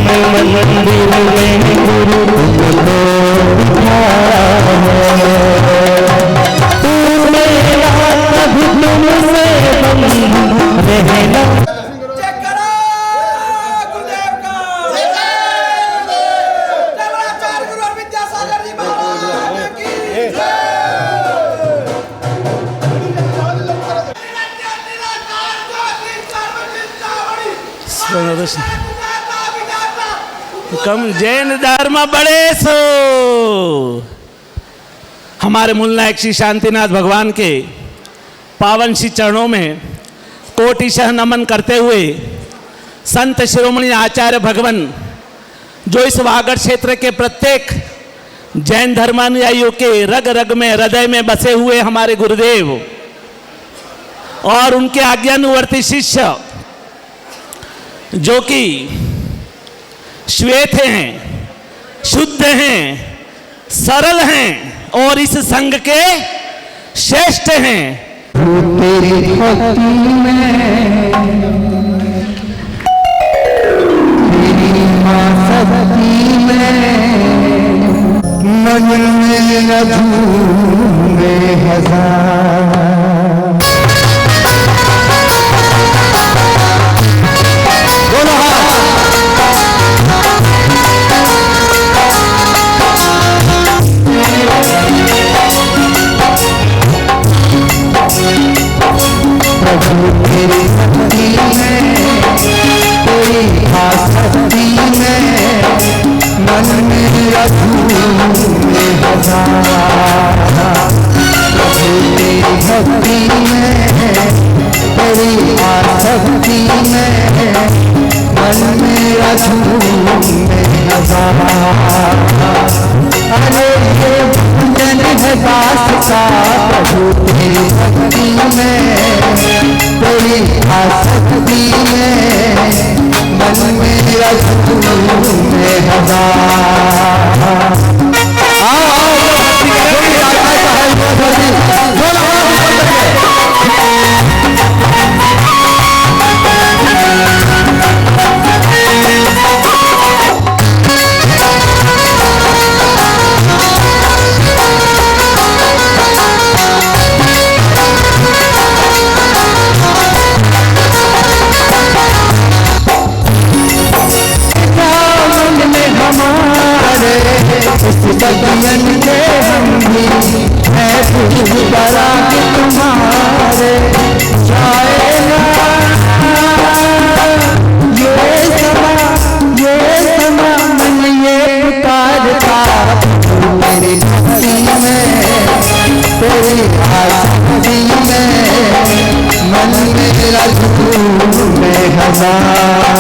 मंदिर में गुरु तुमको बिठाया है, तू मेरा कभी तुमसे बंधु रहना। कम जैन धर्म बड़े सो। हमारे मूल नायक श्री शांतिनाथ भगवान के पावन श्री चरणों में कोटिशः नमन करते हुए संत शिरोमणि आचार्य भगवान जो इस वागड़ क्षेत्र के प्रत्येक जैन धर्मानुयायियों के रग रग में हृदय में बसे हुए हमारे गुरुदेव और उनके आज्ञानुवर्ती शिष्य जो कि श्वेत हैं, शुद्ध हैं, सरल हैं और इस संघ के श्रेष्ठ हैं। तेरी भक्ति में, तेरी शक्ति में मन में झूमे हजार। तेरी भक्ति में, तेरी आसक्ति में मन मेरा झूमे हजार। तेरी भक्ति में, तेरी आसक्ति में मन मेरा झूमे हजार। अरे ये भजन है दास का प्रभु तेरी भक्ति में, तेरी आसक्ति में मन मेरा झूमे हजार। बदन के हम भी है करा के तुम्हारे जाएगा ये समा मन ये पुकारता। तेरी भक्ति में, तेरी आसक्ति में मन मेरा झूमे हजार।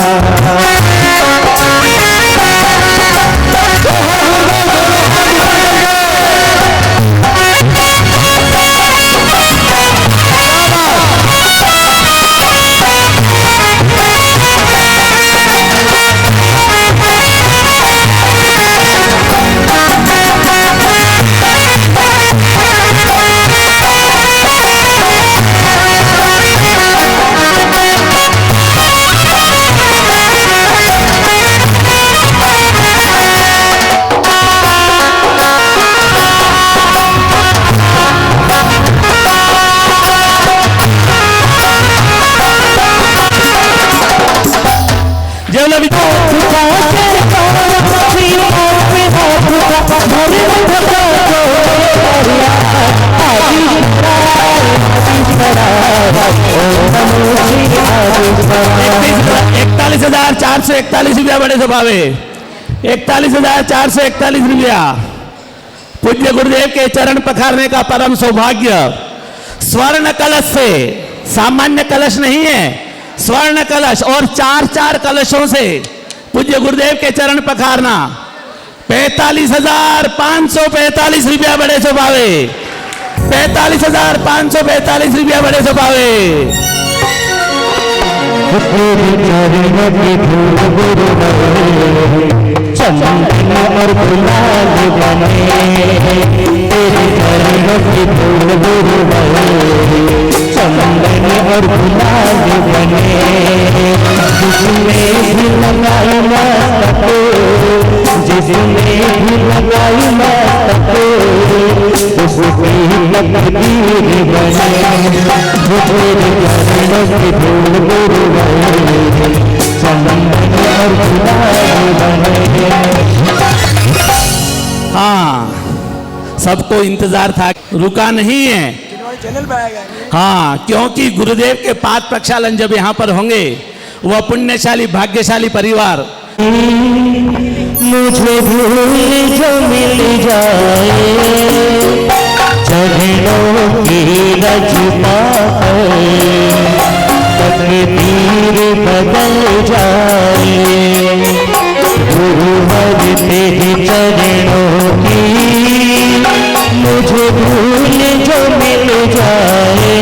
₹41,441 बड़े स्वभावे 41,441 रुपया पूज्य गुरुदेव के चरण पखारने का परम सौभाग्य। स्वर्ण कलश से, सामान्य कलश नहीं है, स्वर्ण कलश और 4 कलशों से पूज्य गुरुदेव के चरण पखारना 45,545 रुपया बड़े स्वभावे। 45,545 रुपया बड़े स्वभावे। चंदन और गुलाल बने, तेरे चरणों की धूल बने, चंदन और गुलाल बने, जिसमें भी लगाई मस्तक जिसने भी लगाई मस्तके उसकी तकदीर बने, वो तेरे चरणों की धूल गुरुवाई चंदन और गुलाब बने। हाँ, सबको इंतजार था, रुका नहीं है। चैनल पे आएगा। हाँ, क्योंकि गुरुदेव के पाद प्रक्षालन जब यहाँ पर होंगे, वह पुण्यशाली भाग्यशाली परिवार मुझे भूल जो मिल जाए चरणों की रचना तकदीर बदल जाए, गुरुवर तेरे चरणों की मुझे भूल जो मिल जाए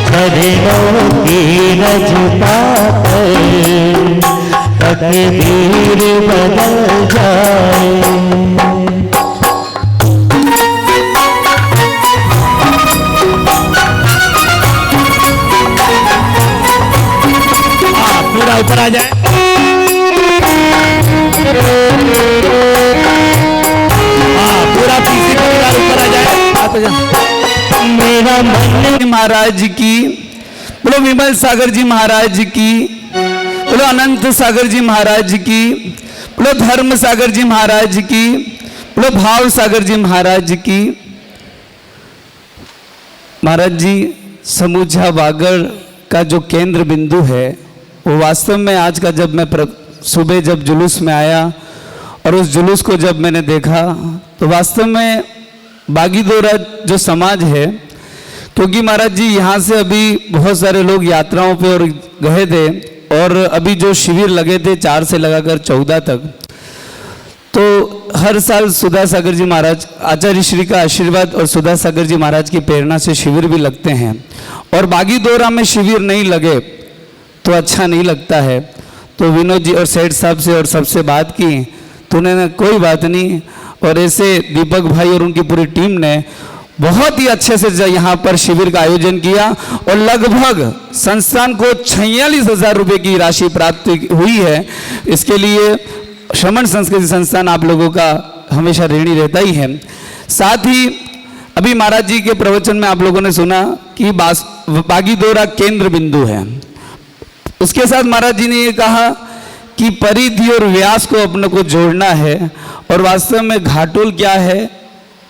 चरणों की रचना तकदीर बदल जाए। पूरा ऊपर आ जाए। पूरा पीछे परिवार ऊपर आ जाए। मेरा मन महाराज की, बोलो विमल सागर जी महाराज की, बोलो अनंत सागर जी महाराज की, बोलो धर्म सागर जी महाराज की, बोलो भाव सागर जी महाराज की। महाराज जी, समूचा वागड़ का जो केंद्र बिंदु है, वो वास्तव में आज का जब मैं सुबह जब जुलूस में आया और उस जुलूस को जब मैंने देखा, तो वास्तव में बागीदोरा जो समाज है, क्योंकि महाराज जी यहाँ से अभी बहुत सारे लोग यात्राओं पे और गए थे, और अभी जो शिविर लगे थे 4 से लगाकर 14 तक, तो हर साल सुधा सागर जी महाराज, आचार्य श्री का आशीर्वाद और सुधा सागर जी महाराज की प्रेरणा से शिविर भी लगते हैं, और बागीदोरा में शिविर नहीं लगे तो अच्छा नहीं लगता है। तो विनोद जी और सेठ साहब से और सबसे बात की, तो उन्होंने कोई बात नहीं, और ऐसे दीपक भाई और उनकी पूरी टीम ने बहुत ही अच्छे से यहाँ पर शिविर का आयोजन किया, और लगभग संस्थान को 46,000 रुपये की राशि प्राप्त हुई है। इसके लिए श्रमण संस्कृति संस्थान आप लोगों का हमेशा ऋणी रहता ही है। साथ ही अभी महाराज जी के प्रवचन में आप लोगों ने सुना कि बागीदोरा केंद्र बिंदु है। उसके साथ महाराज जी ने ये कहा कि परिधि और व्यास को अपने को जोड़ना है, और वास्तव में घाटोल क्या है,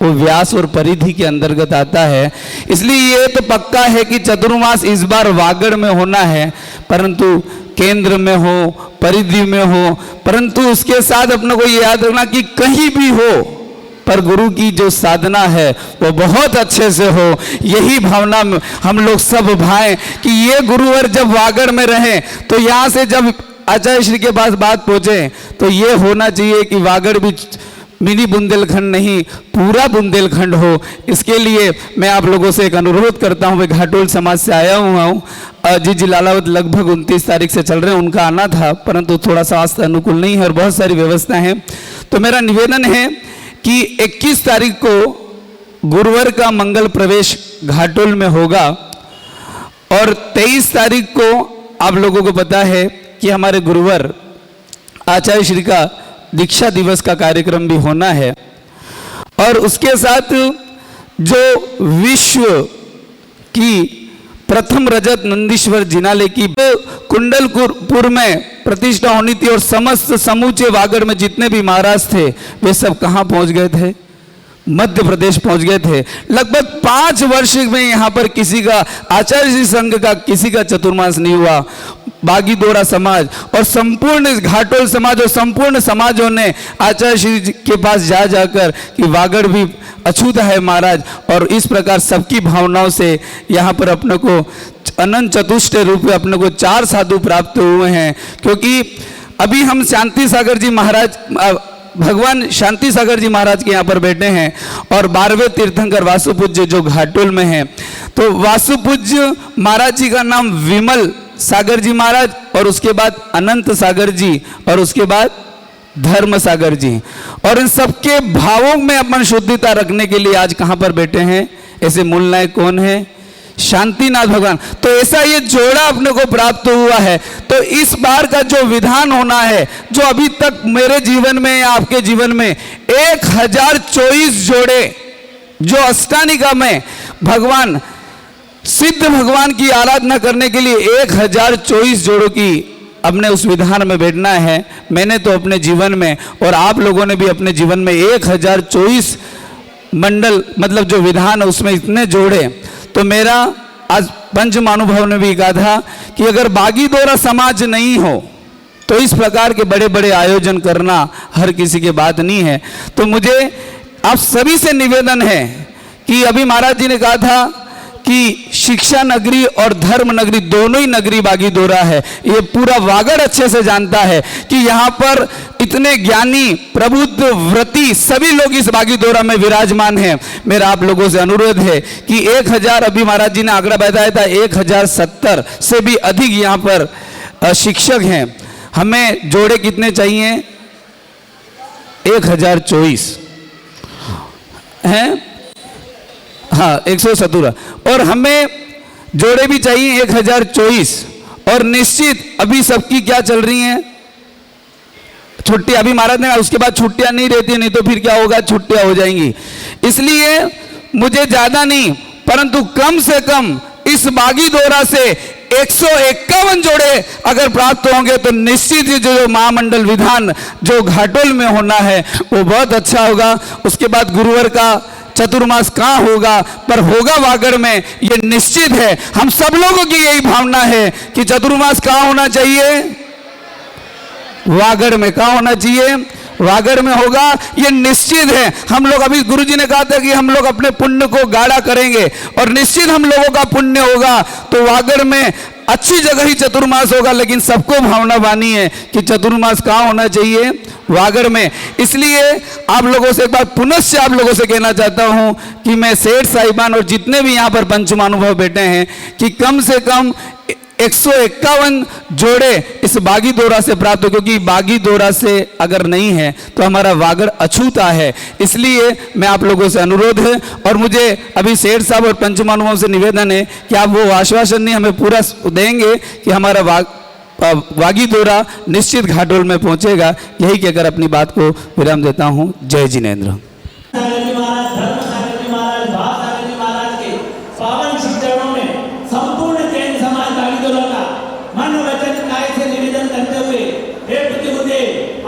वो व्यास और परिधि के अंतर्गत आता है। इसलिए ये तो पक्का है कि चतुर्मास इस बार वागड़ में होना है, परंतु केंद्र में हो, परिधि में हो, परंतु उसके साथ अपने को ये याद रखना कि कहीं भी हो पर गुरु की जो साधना है वो बहुत अच्छे से हो। यही भावना में हम लोग सब भाएं कि ये गुरुवर जब वागड़ में रहें, तो यहाँ से जब आचार्य श्री के पास बात पहुँचे, तो ये होना चाहिए कि वागड़ भी मिनी बुंदेलखंड नहीं, पूरा बुंदेलखंड हो। इसके लिए मैं आप लोगों से एक अनुरोध करता हूँ। मैं घाटोल समाज से आया हुआ हूँ। जी लालावत लगभग 29 तारीख से चल रहे हैं, उनका आना था, परंतु थोड़ा स्वास्थ्य अनुकूल नहीं है और बहुत सारी व्यवस्थाएं हैं। तो मेरा निवेदन है कि 21 तारीख को गुरुवार का मंगल प्रवेश घाटोल में होगा, और 23 तारीख को आप लोगों को पता है कि हमारे गुरुवर आचार्य श्री का दीक्षा दिवस का कार्यक्रम भी होना है। और उसके साथ जो विश्व की प्रथम रजत नंदीश्वर जिनालय की कुंडलपुर में प्रतिष्ठा होनी थी, और समस्त समूचे वागड़ में जितने भी महाराज थे वे सब कहाँ पहुंच गए थे, मध्य प्रदेश पहुंच गए थे। लगभग 5 वर्ष में यहाँ पर किसी का आचार्य श्री संघ का किसी का चतुर्मास नहीं हुआ। बागीदोरा समाज और संपूर्ण घाटोल समाज और संपूर्ण समाजों ने आचार्य श्री के पास जा जाकर कि वागड़ भी अछूत है महाराज, और इस प्रकार सबकी भावनाओं से यहाँ पर अपने को अनंत चतुष्ट रूप में अपने को 4 साधु प्राप्त हुए हैं। क्योंकि अभी हम शांति सागर जी महाराज, भगवान शांति सागर जी महाराज के यहाँ पर बैठे हैं, और 12वें तीर्थंकर वासुपूज्य जो घाटोल में हैं, तो वासुपूज्य महाराज जी का नाम विमल सागर जी महाराज, और उसके बाद अनंत सागर जी, और उसके बाद धर्म सागर जी। और इन सबके भावों में अपन शुद्धता रखने के लिए आज कहाँ पर बैठे हैं। ऐसे मूल नायक कौन है? शांतिनाथ भगवान। तो ऐसा ये जोड़ा अपने को प्राप्त हुआ है। तो इस बार का जो विधान होना है, जो अभी तक मेरे जीवन में या आपके जीवन में 1024 जोड़े जो अष्टानिका में भगवान सिद्ध भगवान की आराधना करने के लिए 1024 जोड़ों की अपने उस विधान में बैठना है। मैंने तो अपने जीवन में और आप लोगों ने भी अपने जीवन में 1024 मंडल मतलब जो विधान है उसमें इतने जोड़े। तो मेरा आज पंच महानुभाव ने भी कहा था कि अगर बागी दोरा समाज नहीं हो तो इस प्रकार के बड़े बड़े आयोजन करना हर किसी की बात नहीं है। तो मुझे आप सभी से निवेदन है कि अभी महाराज जी ने कहा था कि शिक्षा नगरी और धर्म नगरी दोनों ही नगरी बागी दोरा है। ये पूरा वागड़ अच्छे से जानता है कि यहाँ पर इतने ज्ञानी प्रबुद्ध व्रती सभी लोग इस बागी दोरा में विराजमान हैं। मेरा आप लोगों से अनुरोध है कि 1000 अभी महाराज जी ने आंकड़ा बताया था 1070 से भी अधिक यहाँ पर शिक्षक हैं। हमें जोड़े कितने चाहिए? 1024 हैं, हाँ 117। और हमें जोड़े भी चाहिए 1024। और निश्चित अभी सबकी क्या चल रही हैं छुट्टी। अभी महाराज ने उसके बाद छुट्टियां नहीं रहती, नहीं तो फिर क्या होगा, छुट्टियां हो जाएंगी। इसलिए मुझे ज्यादा नहीं परंतु कम से कम इस बागी दोरा से 151 जोड़े अगर प्राप्त होंगे तो निश्चित ही जो महामंडल विधान जो घाटोल में होना है वो बहुत अच्छा होगा। उसके बाद गुरुवार का चतुर्मास कहाँ होगा, पर होगा वागड़ में, ये निश्चित है। हम सब लोगों की यही भावना है कि चतुर्मास कहाँ होना चाहिए, वागड़ में। कहाँ होना चाहिए, वागड़ में होगा, ये निश्चित है। हम लोग अभी गुरुजी ने कहा था कि हम लोग अपने पुण्य को गाढ़ा करेंगे और निश्चित हम लोगों का पुण्य होगा तो वागड़ में अच्छी जगह ही चतुर्मास होगा। लेकिन सबको भावना बानी है कि चतुर्मास कहाँ होना चाहिए, वागड़ में। इसलिए आप लोगों से एक बार पुनश्च आप लोगों से कहना चाहता हूं कि मैं सेठ साहिबान और जितने भी यहाँ पर पंचमानुभव बैठे हैं कि कम से कम 151 जोड़े इस बागी दोरा से प्राप्त हो, क्योंकि बागी दोरा से अगर नहीं है तो हमारा वागड़ अछूता है। इसलिए मैं आप लोगों से अनुरोध है और मुझे अभी सेठ साहब और पंचमानुभाव से निवेदन है कि आप वो आश्वासन नहीं हमें पूरा देंगे कि हमारा वागी दोरा निश्चित घाटोल में पहुंचेगा। यही कहकर अपनी बात को विराम देता हूं। जय जिनेन्द्र।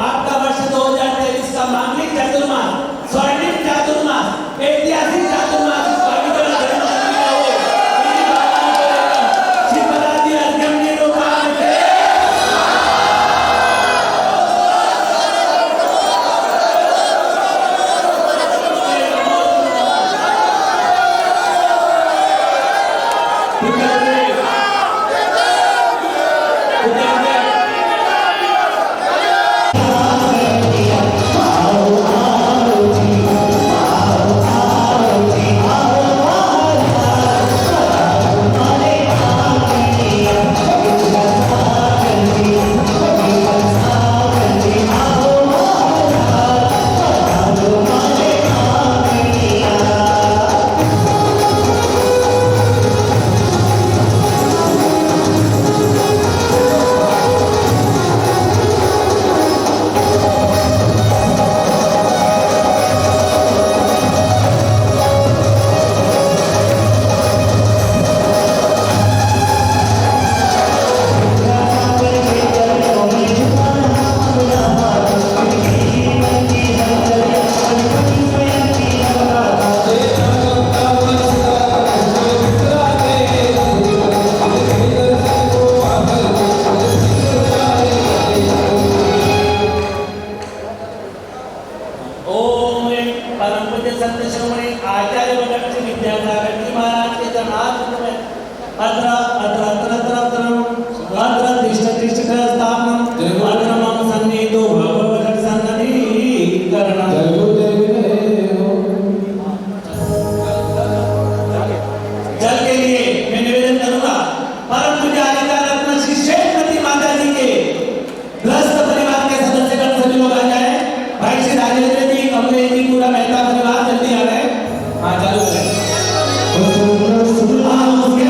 आपका वर्ष 2023 का मांगलिक चातुर्मास, स्वर्णिम चातुर्मास, ऐतिहासिक चातुर्मास शिवरात्रि अर्घ्यम निरूपण के पूरा मेहता परिवार जल्दी आ रहे हैं। हाँ चालू करें। हाँ उसके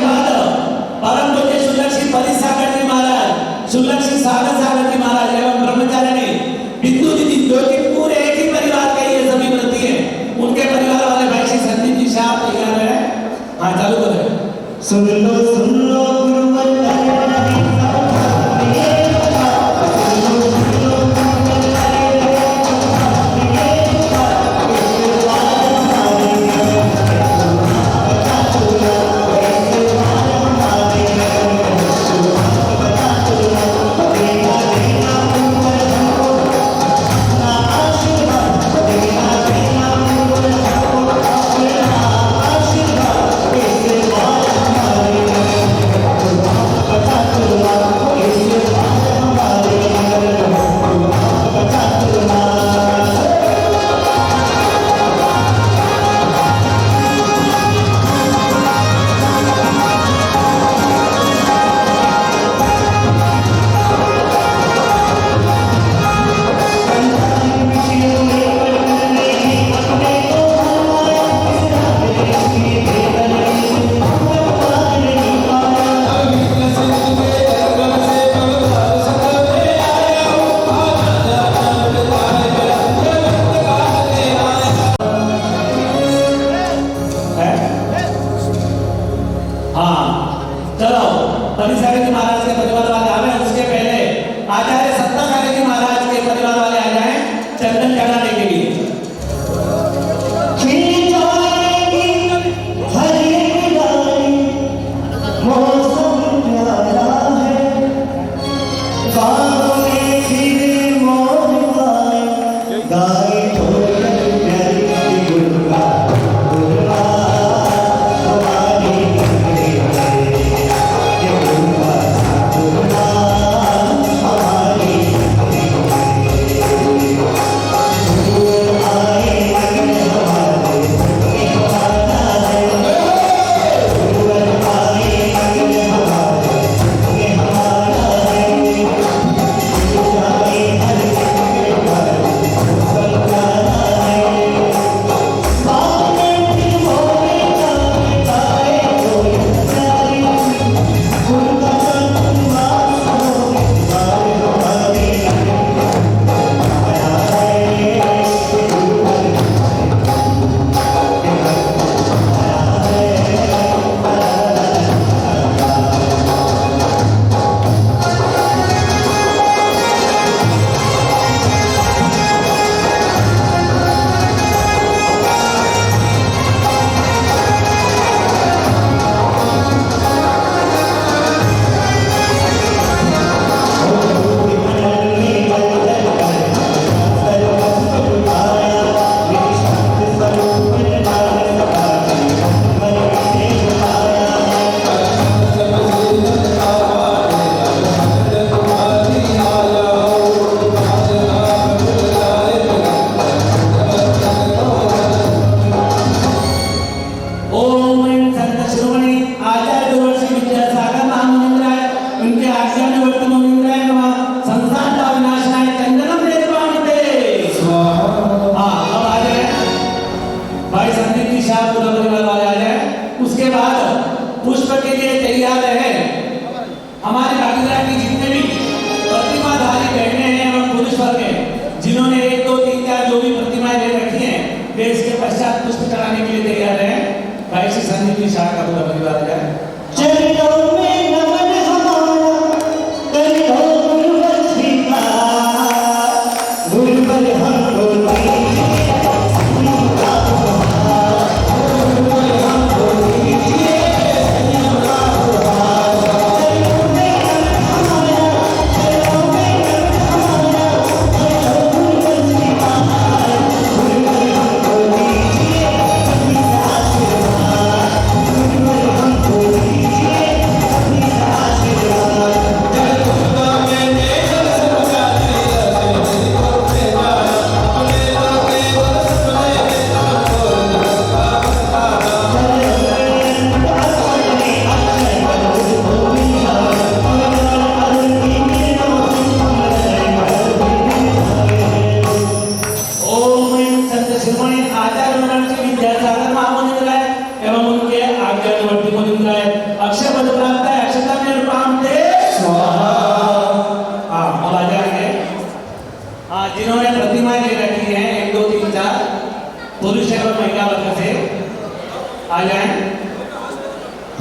सुन लो गुरुवर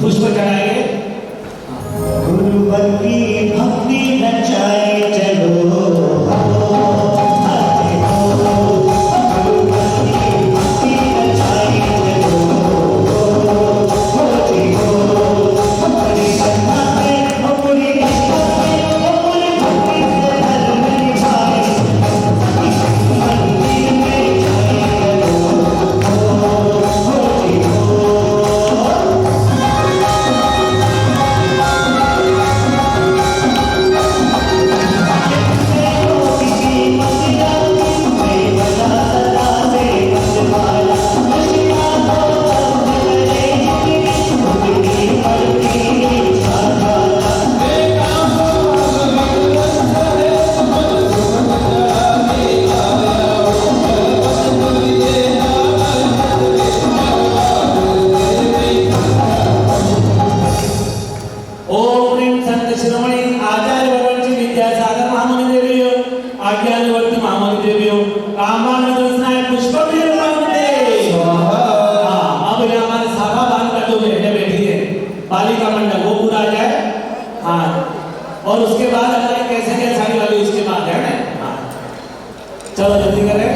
पुष्प चढ़ाएंगे। गुरुवर की भक्ति नचाए चलो बालिका मंडल वो पूरा आ जाए। हाँ, और उसके बाद हमारे कैसे क्या साड़ी वाली उसके बाद है ना। हाँ, चलो जल्दी करें।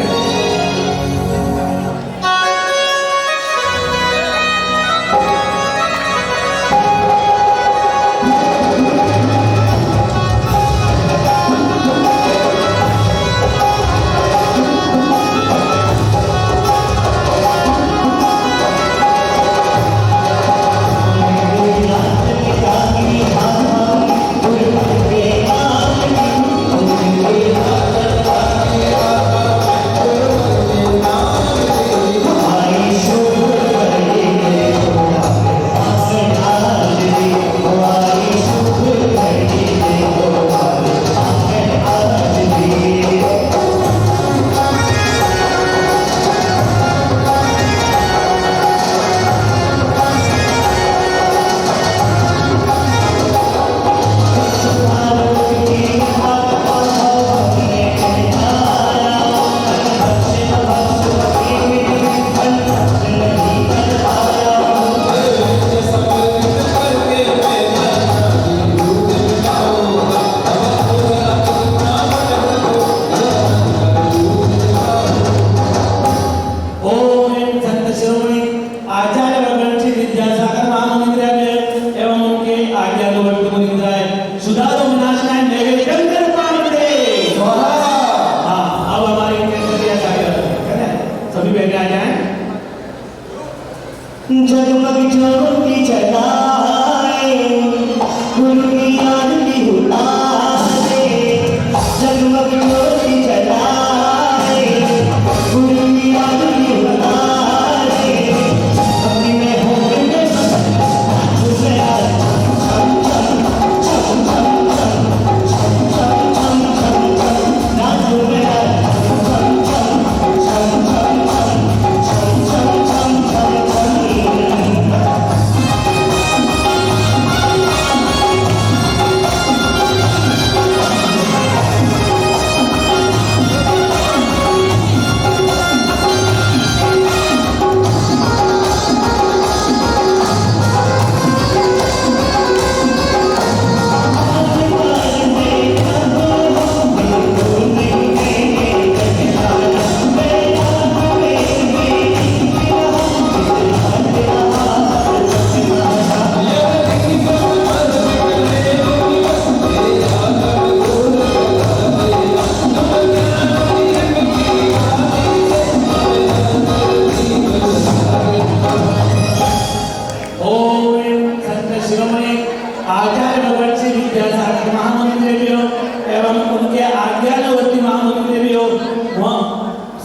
जगमग ज्योति जलाए गुरु की आरती उतारे, जगमग ज्योति जलाए गुरु की आरती उतारे, अभी मैं होंगे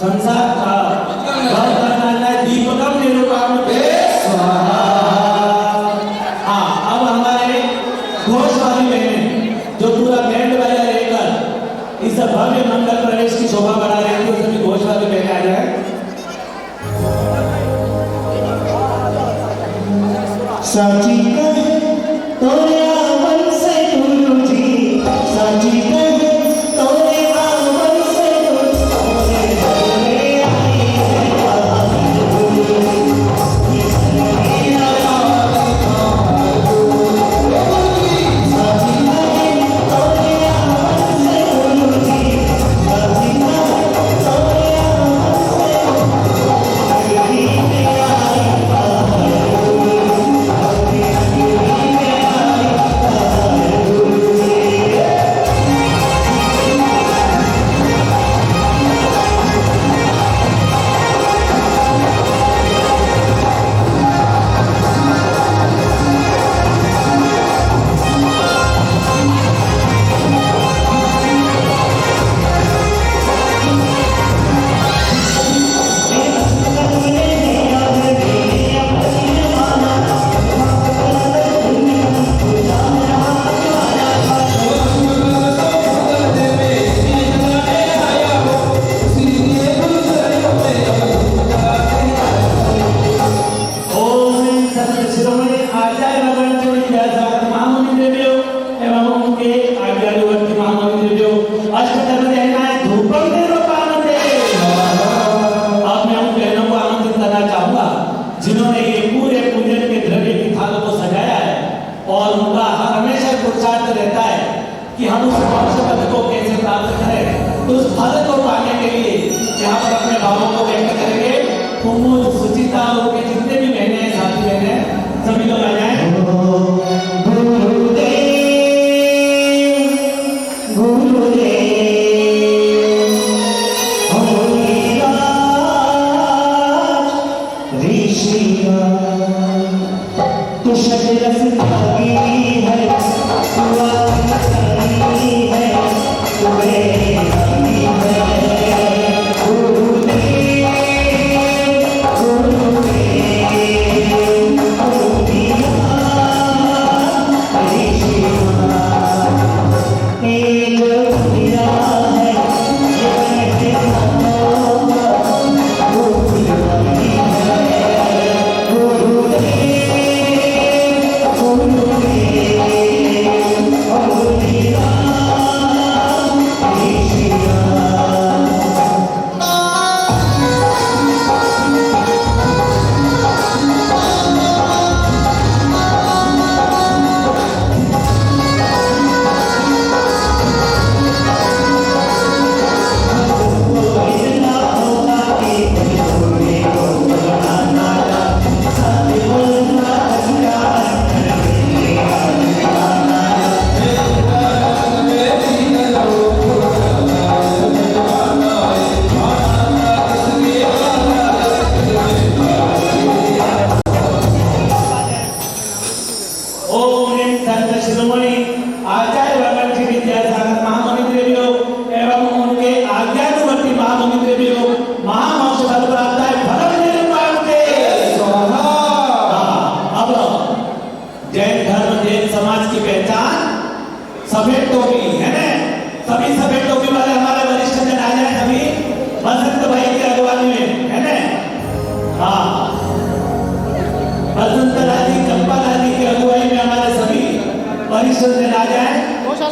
संसार का दीपकम निरूपम स्वाहा। हाँ, अब हमारे घोष वाली बहनें जो पूरा बैंड बजा लेकर इस भव्य मंगल प्रवेश की शोभा बढ़ा रही थी, सभी घोष वाली बहनें आ जाए। साची कहे तोरे आवन से गुरु जी, साची कहे तोरे आवन से गुरु, तोरे घरे आई यहाँ पर अपने भावों को व्यक्त करेंगे। कुमुद, सुचिता और उनके जितने भी बहनें हैं, साथी बहनें हैं, सभी लोग आ जाएं। सफेद टोपी है ना, सभी सफेद टोपी वाले हमारे वरिष्ठ जन आ जाए, सभी बसंत भाई की अगुवानी में है ना। हाँ, बसंत राजी, चंपा राजी की अगुवाई में हमारे सभी वरिष्ठ जन आ जाए,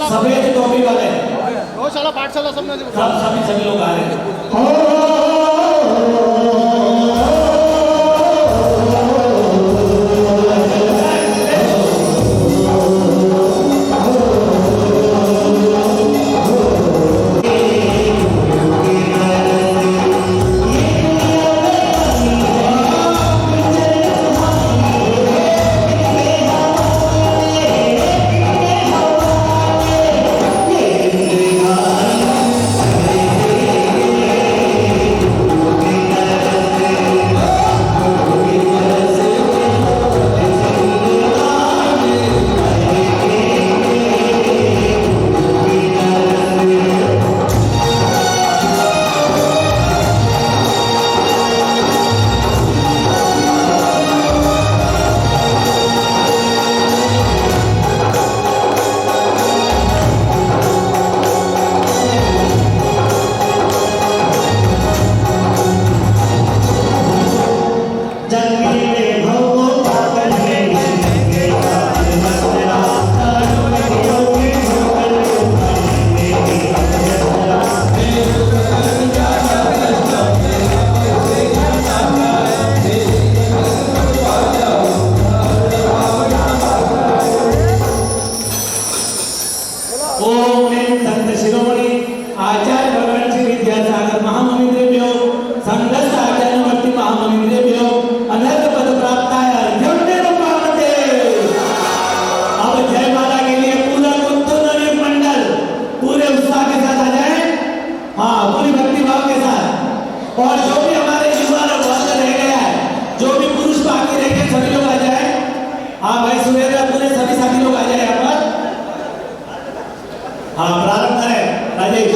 सफेद टोपी वाले गौशाला पाठशाला सब सभी लोग आ रहे हैं। और जो भी हमारे युवा वर्ग रह गया है, जो भी पुरुष बाकी रह गए, सभी लोग आ जाए। हाँ भाई सुरेंद्र, पूरे सभी साथी लोग आ जाए यहाँ पर। हाँ प्रारंभ करें राजेश।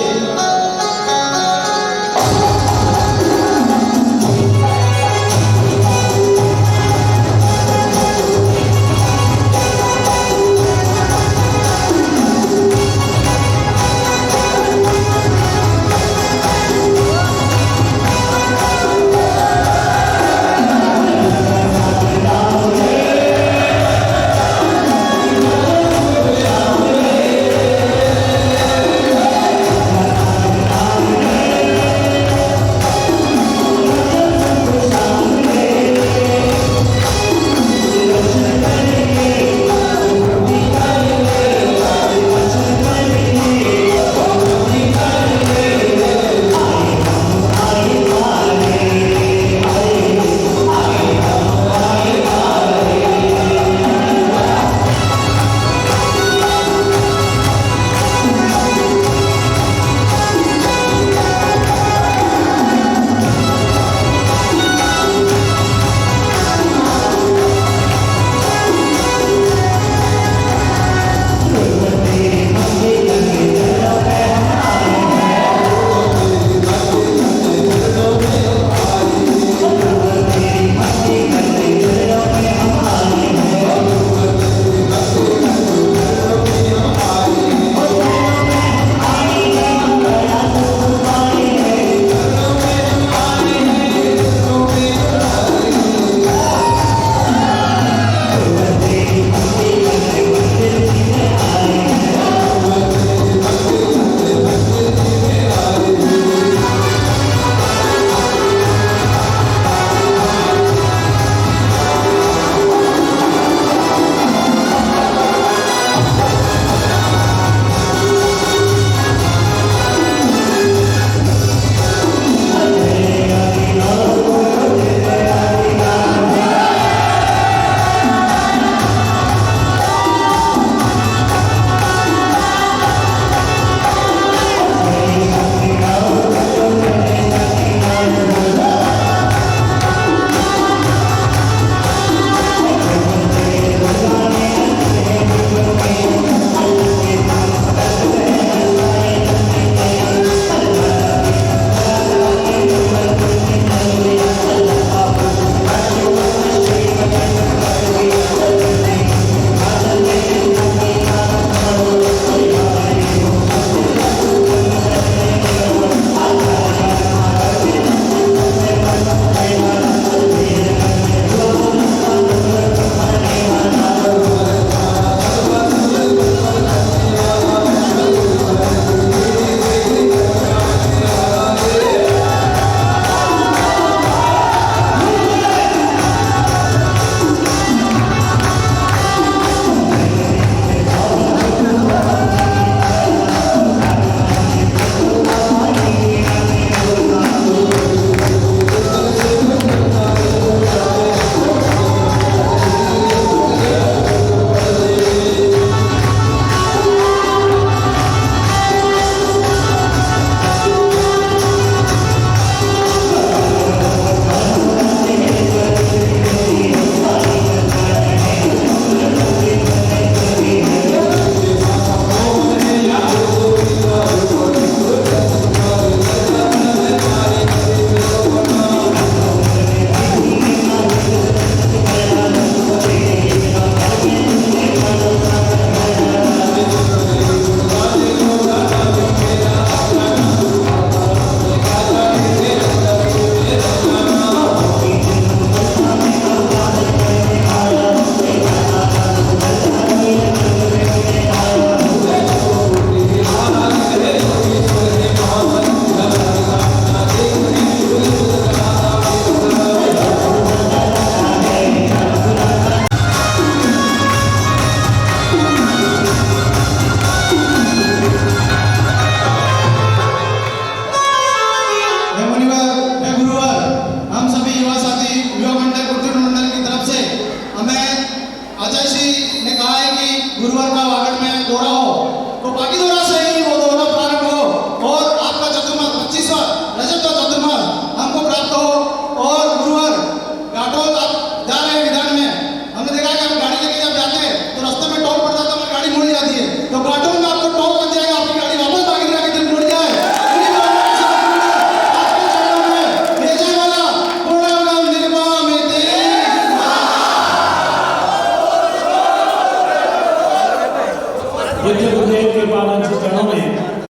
पूज्य गुरुदेव के पावन श्री चरणों में